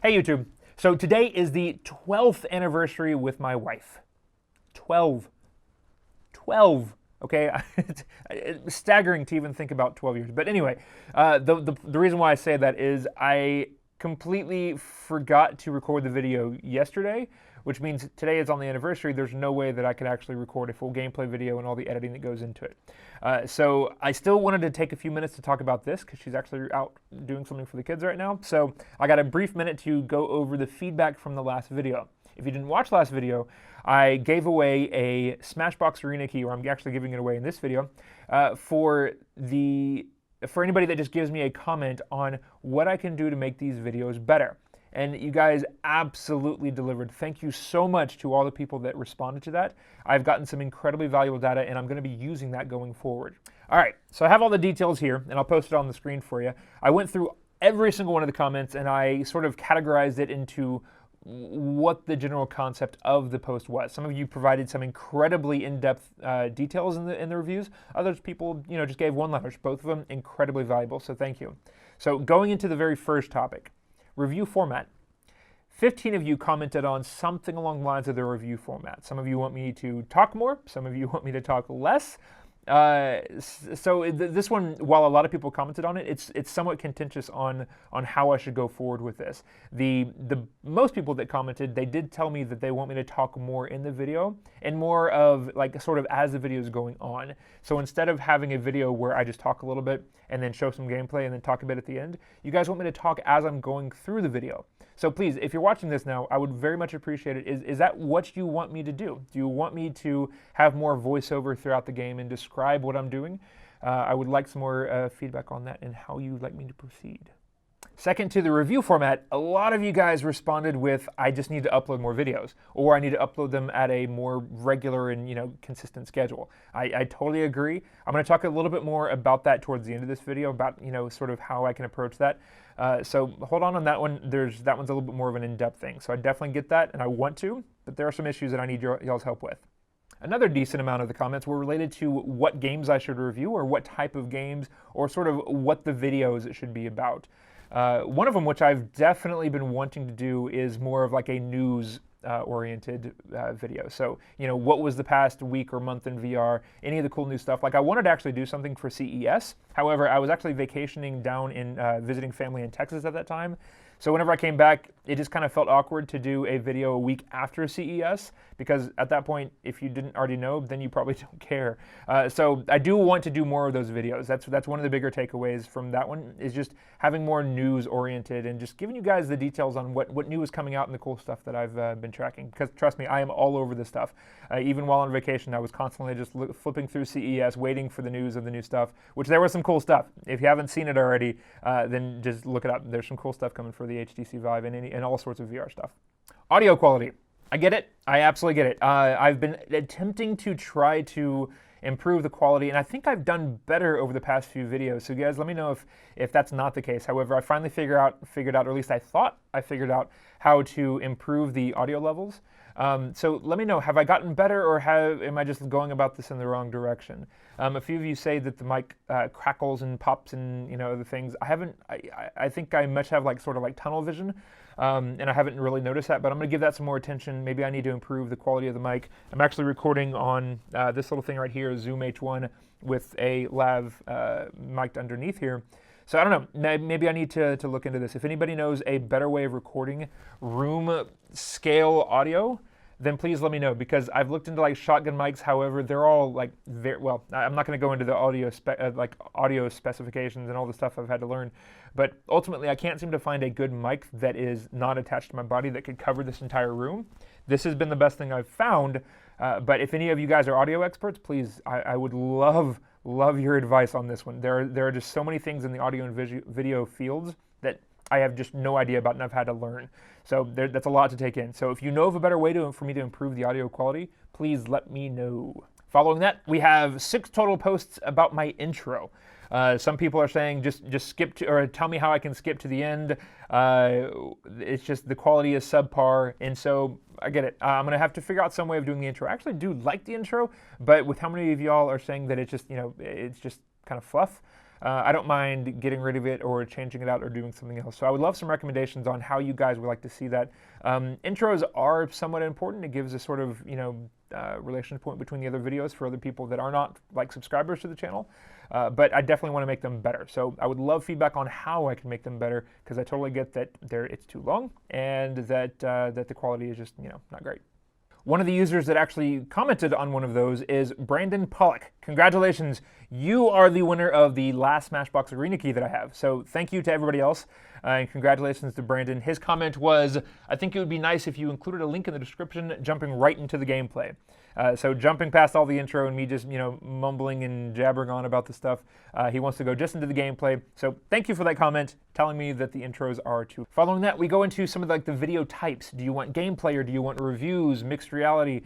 Hey YouTube. So today is the 12th anniversary with my wife. 12. 12. Okay, it's staggering to even think about 12 years. But anyway, the reason why I say that is I completely forgot to record the video yesterday, which means today is on the anniversary. There's no way that I could actually record a full gameplay video and all the editing that goes into it. So I still wanted to take a few minutes to talk about this because she's actually out doing something for the kids right now. So I got a brief minute to go over the feedback from the last video. If you didn't watch the last video, I gave away a Smashbox Arena key, or I'm actually giving it away in this video, for anybody that just gives me a comment on what I can do to make these videos better. And you guys absolutely delivered. Thank you so much to all the people that responded to that. I've gotten some incredibly valuable data, and I'm going to be using that going forward. All right, so I have all the details here, and I'll post it on the screen for you. I went through every single one of the comments, and I sort of categorized it into what the general concept of the post was. Some of you provided some incredibly in-depth details in the reviews. Others people, just gave one-liners. Both of them incredibly valuable, so thank you. So going into the very first topic, review format. 15 of you commented on something along the lines of the review format. Some of you want me to talk more. Some of you want me to talk less. This one, while a lot of people commented on it, it's somewhat contentious on how I should go forward with this. The most people that commented, they did tell me that they want me to talk more in the video and more of like sort of as the video is going on. So instead of having a video where I just talk a little bit and then show some gameplay and then talk a bit at the end, you guys want me to talk as I'm going through the video. So please, if you're watching this now, I would very much appreciate it. Is that what you want me to do? Do you want me to have more voiceover throughout the game and describe what I'm doing? I would like some more feedback on that and how you'd like me to proceed. Second, to the review format, a lot of you guys responded with, I just need to upload more videos, or I need to upload them at a more regular and consistent schedule. I totally agree. I'm going to talk a little bit more about that towards the end of this video, about sort of how I can approach that. So hold on that one. That one's a little bit more of an in-depth thing. So I definitely get that, and I want to, but there are some issues that I need y'all's help with. Another decent amount of the comments were related to what games I should review, or what type of games, or sort of what the videos should be about. One of them, which I've definitely been wanting to do, is more of like a news oriented video. So, what was the past week or month in VR, any of the cool new stuff. Like I wanted to actually do something for CES. However, I was actually vacationing down in visiting family in Texas at that time. So whenever I came back, it just kind of felt awkward to do a video a week after CES, because at that point, if you didn't already know, then you probably don't care. So I do want to do more of those videos. That's one of the bigger takeaways from that one, is just having more news oriented and just giving you guys the details on what new is coming out and the cool stuff that I've been tracking. Because trust me, I am all over this stuff. Even while on vacation, I was constantly just flipping through CES, waiting for the news of the new stuff, which there was some cool stuff. If you haven't seen it already, then just look it up. There's some cool stuff coming for the HTC Vive and all sorts of VR stuff. Audio quality. I get it. I absolutely get it. I've been attempting to try to improve the quality, and I think I've done better over the past few videos. So guys, let me know if that's not the case. However, I finally figured out, or at least I thought I figured out, how to improve the audio levels. So let me know, have I gotten better, or am I just going about this in the wrong direction? A few of you say that the mic crackles and pops and other things. I think I must have sort of tunnel vision, and I haven't really noticed that, but I'm going to give that some more attention. Maybe I need to improve the quality of the mic. I'm actually recording on this little thing right here, Zoom H1, with a lav mic'd underneath here. So I don't know, maybe I need to look into this. If anybody knows a better way of recording room scale audio, then please let me know, because I've looked into shotgun mics. However, they're all very well. I'm not going to go into the audio specifications and all the stuff I've had to learn, but ultimately I can't seem to find a good mic that is not attached to my body that could cover this entire room. This has been the best thing I've found, but if any of you guys are audio experts, please, I would love your advice on this one. There are just so many things in the audio and video fields that I have just no idea about, and I've had to learn. So that's a lot to take in. So if you know of a better way for me to improve the audio quality, please let me know. Following that, we have 6 total posts about my intro. Some people are saying just skip to, or tell me how I can skip to the end. It's just the quality is subpar, and so I get it. I'm gonna have to figure out some way of doing the intro. I actually do like the intro, but with how many of y'all are saying that it's just it's just kind of fluff, I don't mind getting rid of it or changing it out or doing something else. So I would love some recommendations on how you guys would like to see that. Intros are somewhat important. It gives a sort of, relation point between the other videos for other people that are not like subscribers to the channel. But I definitely want to make them better. So I would love feedback on how I can make them better, because I totally get that it's too long and that the quality is just, not great. One of the users that actually commented on one of those is Brandon Pollock. Congratulations, you are the winner of the last Smashbox Arena key that I have. So thank you to everybody else, and congratulations to Brandon. His comment was, I think it would be nice if you included a link in the description jumping right into the gameplay. So jumping past all the intro and me just, mumbling and jabbering on about the stuff, he wants to go just into the gameplay. So thank you for that comment, telling me that the intros are too. Following that, we go into some of the video types. Do you want gameplay or do you want reviews, mixed reality?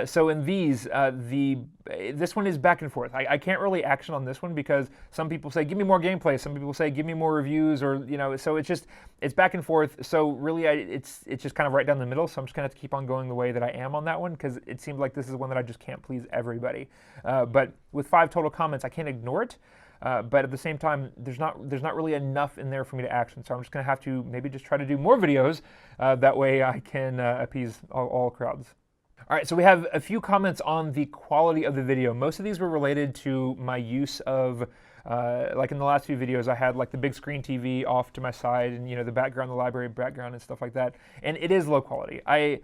So in these, this one is back and forth. I can't really action on this one because some people say, give me more gameplay. Some people say, give me more reviews, or, so it's back and forth. So really, it's just kind of right down the middle. So I'm just going to have to keep on going the way that I am on that one, because it seems like this is one that I just can't please everybody. But with 5 total comments, I can't ignore it. But at the same time, there's not really enough in there for me to action. So I'm just going to have to maybe just try to do more videos. That way I can appease all crowds. All right, so we have a few comments on the quality of the video. Most of these were related to my use of, like in the last few videos, I had like the big screen TV off to my side and, the background, the library background and stuff like that. And it is low quality. I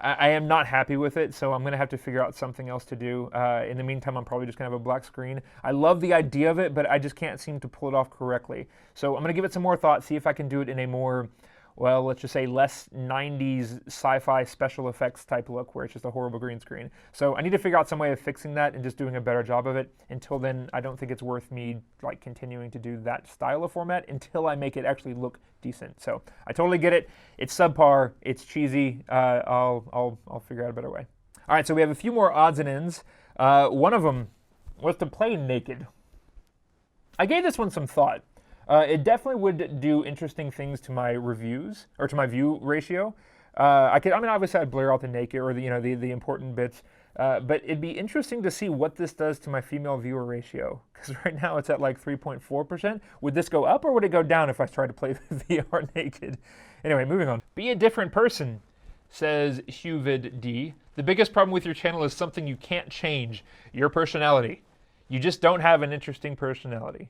am not happy with it, so I'm going to have to figure out something else to do. In the meantime, I'm probably just going to have a black screen. I love the idea of it, but I just can't seem to pull it off correctly. So I'm going to give it some more thought, see if I can do it in a more, well, let's just say less 90s sci-fi special effects type look where it's just a horrible green screen. So I need to figure out some way of fixing that and just doing a better job of it. Until then, I don't think it's worth me like continuing to do that style of format until I make it actually look decent. So I totally get it. It's subpar. It's cheesy. I'll figure out a better way. All right, so we have a few more odds and ends. One of them was to play naked. I gave this one some thought. It definitely would do interesting things to my reviews, or to my view ratio. Obviously I'd blur out the naked or the important bits, but it'd be interesting to see what this does to my female viewer ratio. Because right now it's at like 3.4%. Would this go up or would it go down if I tried to play VR naked? Anyway, moving on. Be a different person, says HuvidD. The biggest problem with your channel is something you can't change, your personality. You just don't have an interesting personality.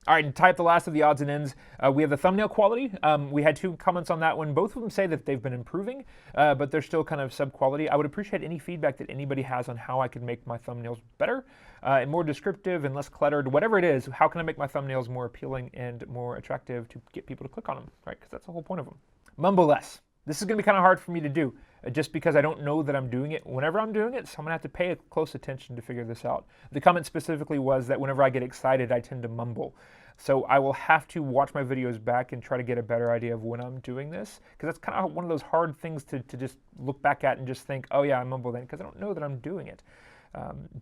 All right, and type the last of the odds and ends. We have the thumbnail quality. We had 2 comments on that one. Both of them say that they've been improving, but they're still kind of sub-quality. I would appreciate any feedback that anybody has on how I can make my thumbnails better and more descriptive and less cluttered. Whatever it is, how can I make my thumbnails more appealing and more attractive to get people to click on them, right? Because that's the whole point of them. Mumble less. This is going to be kind of hard for me to do, just because I don't know that I'm doing it whenever I'm doing it, so I'm going to have to pay close attention to figure this out. The comment specifically was that whenever I get excited, I tend to mumble. So I will have to watch my videos back and try to get a better idea of when I'm doing this, because that's kind of one of those hard things to just look back at and just think, oh yeah, I mumble then, because I don't know that I'm doing it.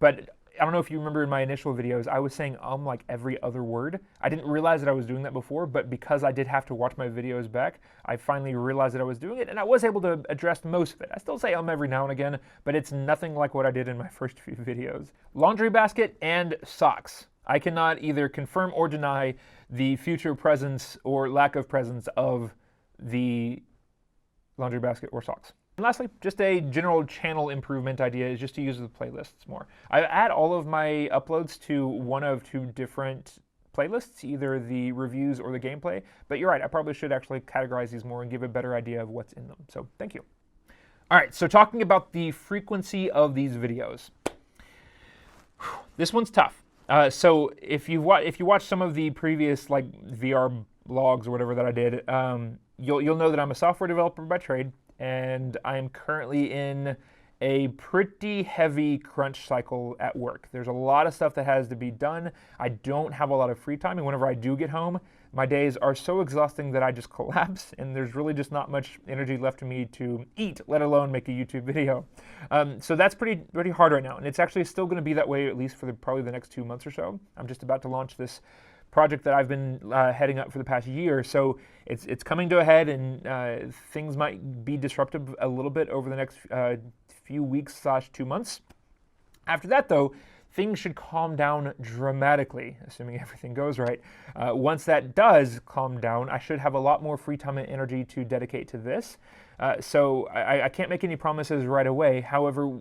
But I don't know if you remember in my initial videos, I was saying like every other word. I didn't realize that I was doing that before, but because I did have to watch my videos back, I finally realized that I was doing it, and I was able to address most of it. I still say every now and again, but it's nothing like what I did in my first few videos. Laundry basket and socks. I cannot either confirm or deny the future presence or lack of presence of the laundry basket or socks. And lastly, just a general channel improvement idea is just to use the playlists more. I add all of my uploads to one of 2 different playlists, either the reviews or the gameplay, but you're right, I probably should actually categorize these more and give a better idea of what's in them. So thank you. All right, so talking about the frequency of these videos. This one's tough. So if you watch some of the previous like VR vlogs or whatever that I did, you'll know that I'm a software developer by trade, and I'm currently in a pretty heavy crunch cycle at work. There's a lot of stuff that has to be done. I don't have a lot of free time, and whenever I do get home, my days are so exhausting that I just collapse, and there's really just not much energy left in me to eat, let alone make a YouTube video. So that's pretty hard right now, and it's actually still going to be that way at least for probably the next 2 months or so. I'm just about to launch this project that I've been heading up for the past year, so it's coming to a head, and things might be disruptive a little bit over the next few weeks / 2 months. After that, though, things should calm down dramatically, assuming everything goes right. Once that does calm down, I should have a lot more free time and energy to dedicate to this. So I can't make any promises right away. However,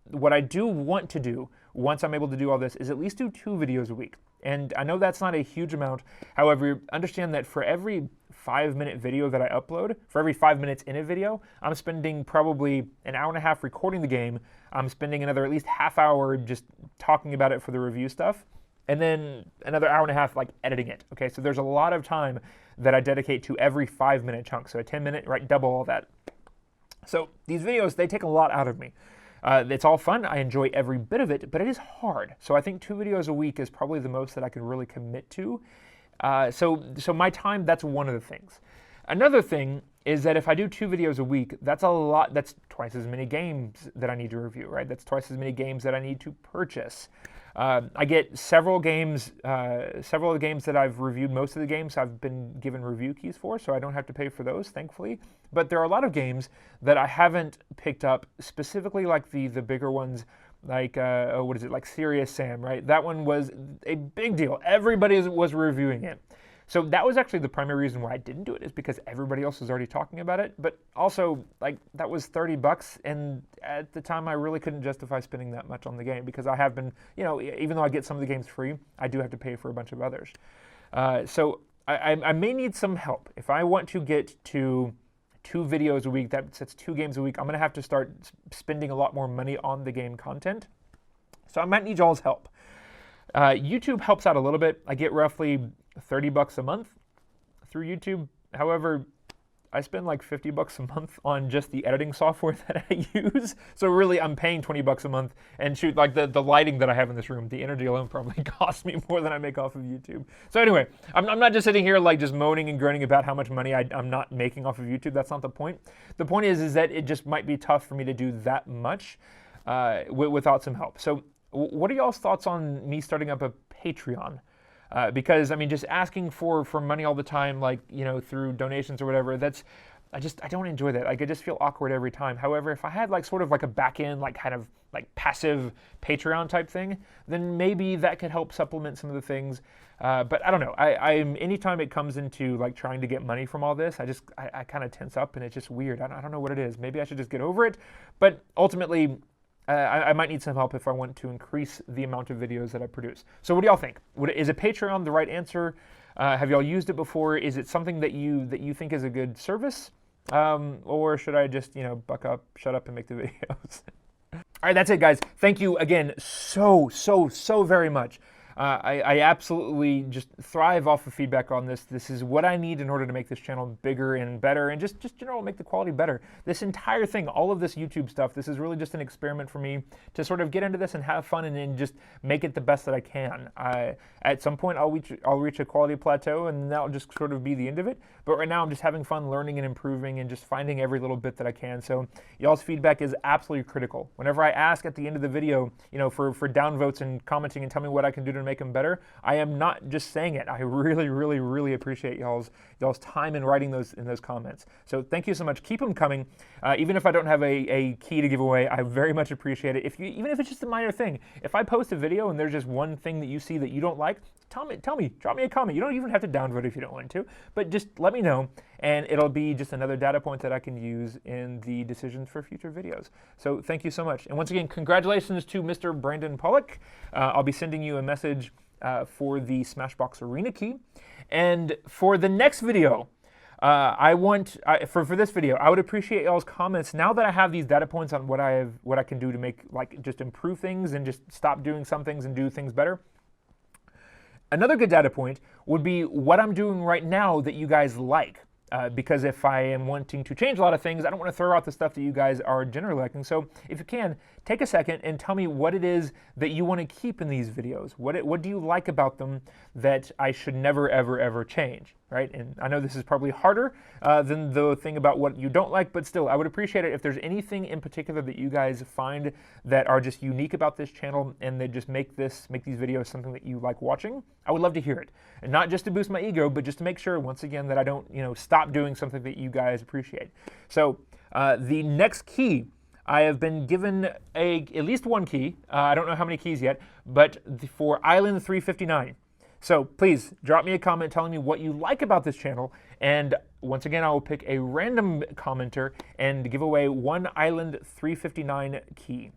what I do want to do once I'm able to do all this is at least do 2 videos a week. And I know that's not a huge amount. However, understand that for every 5-minute video that I upload, for every 5 minutes in a video, I'm spending probably an hour and a half recording the game. I'm spending another at least half hour just talking about it for the review stuff, and then another hour and a half like editing it. Okay, so there's a lot of time that I dedicate to every 5-minute chunk. So a 10-minute, right, double all that. So these videos, they take a lot out of me. It's all fun. I enjoy every bit of it, but it is hard. So I think 2 videos a week is probably the most that I can really commit to. So my time, that's one of the things. Another thing is that if I do 2 videos a week, that's a lot. That's twice as many games that I need to review, right? That's twice as many games that I need to purchase. I get several of the games that I've reviewed. Most of the games I've been given review keys for, so I don't have to pay for those, thankfully. But there are a lot of games that I haven't picked up, specifically like the bigger ones, like, what is it, like Serious Sam, right? That one was a big deal. Everybody was reviewing it. So that was actually the primary reason why I didn't do it, is because everybody else was already talking about it. But also, like, that was $30, and at the time I really couldn't justify spending that much on the game, because I have been, you know, even though I get some of the games free, I do have to pay for a bunch of others. So I may need some help. If I want to get to 2 videos a week, that's 2 games a week, I'm going to have to start spending a lot more money on the game content. So I might need y'all's help. YouTube helps out a little bit. I get roughly $30 a month through YouTube. However, I spend like $50 a month on just the editing software that I use. So really, I'm paying $20 a month, and shoot, like the lighting that I have in this room, the energy alone probably costs me more than I make off of YouTube. So anyway, I'm not just sitting here like just moaning and groaning about how much money I'm not making off of YouTube. That's not the point. The point is that it just might be tough for me to do that much without some help. So what are y'all's thoughts on me starting up a Patreon? Because I mean, just asking for money all the time, like, you know, through donations or whatever, I don't enjoy that. Like, I just feel awkward every time. However, if I had like sort of like a back end, like kind of like passive Patreon type thing, then maybe that could help supplement some of the things. But I don't know. I'm anytime it comes into like trying to get money from all this, I kind of tense up, and it's just weird. I don't know what it is. Maybe I should just get over it. But ultimately, I might need some help if I want to increase the amount of videos that I produce. So what do y'all think? Is a Patreon the right answer? Have y'all used it before? Is it something that you think is a good service? Or should I just, you know, buck up, shut up, and make the videos? All right, that's it, guys. Thank you again so very much. I absolutely just thrive off of feedback on this. This is what I need in order to make this channel bigger and better, and just general make the quality better. This entire thing, all of this YouTube stuff, this is really just an experiment for me to sort of get into this and have fun, and then just make it the best that I can. At some point, I'll reach a quality plateau, and that'll just sort of be the end of it. But right now, I'm just having fun learning and improving and just finding every little bit that I can. So y'all's feedback is absolutely critical. Whenever I ask at the end of the video, you know, for downvotes and commenting and tell me what I can do to make them better, I am not just saying it. I really appreciate y'all's time in writing those in those comments. So thank you so much. Keep them coming. Even if I don't have a key to give away, I very much appreciate it. Even if it's just a minor thing. If I post a video and there's just one thing that you see that you don't like, tell me, drop me a comment. You don't even have to downvote if you don't want to, but just let me know, and it'll be just another data point that I can use in the decisions for future videos. So thank you so much. And once again, congratulations to Mr. Brandon Pollock. I'll be sending you a message for the Smashbox Arena key. And for the next video, for this video, I would appreciate y'all's comments. Now that I have these data points on what I can do to make, like, just improve things and just stop doing some things and do things better. Another good data point would be what I'm doing right now that you guys like. Because if I am wanting to change a lot of things, I don't want to throw out the stuff that you guys are generally liking. So if you can, take a second and tell me what it is that you want to keep in these videos. What do you like about them that I should never, ever change, right? And I know this is probably harder than the thing about what you don't like, but still, I would appreciate it if there's anything in particular that you guys find that are just unique about this channel and that just make these videos something that you like watching. I would love to hear it. And not just to boost my ego, but just to make sure, once again, that I don't, stop doing something that you guys appreciate. So the next key I have been given at least one key. I don't know how many keys yet, but for Island 359. So please drop me a comment telling me what you like about this channel, and once again, I will pick a random commenter and give away one Island 359 key.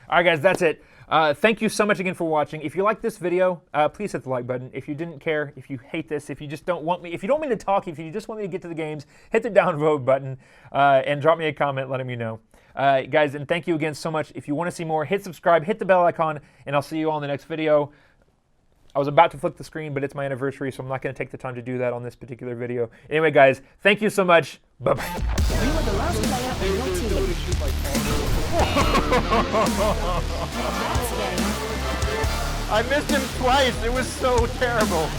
All right, guys, that's it. Thank you so much again for watching. If you like this video, please hit the like button. If you didn't care, if you hate this, if you just don't want me, if you don't want me to talk, if you just want me to get to the games, hit the downvote button and drop me a comment letting me know. Guys, and thank you again so much. If you want to see more, hit subscribe, hit the bell icon, and I'll see you all in the next video. I was about to flip the screen, but it's my anniversary, so I'm not going to take the time to do that on this particular video. Anyway, guys, thank you so much. Bye-bye. You were the last player in your team. I missed him twice. It was so terrible.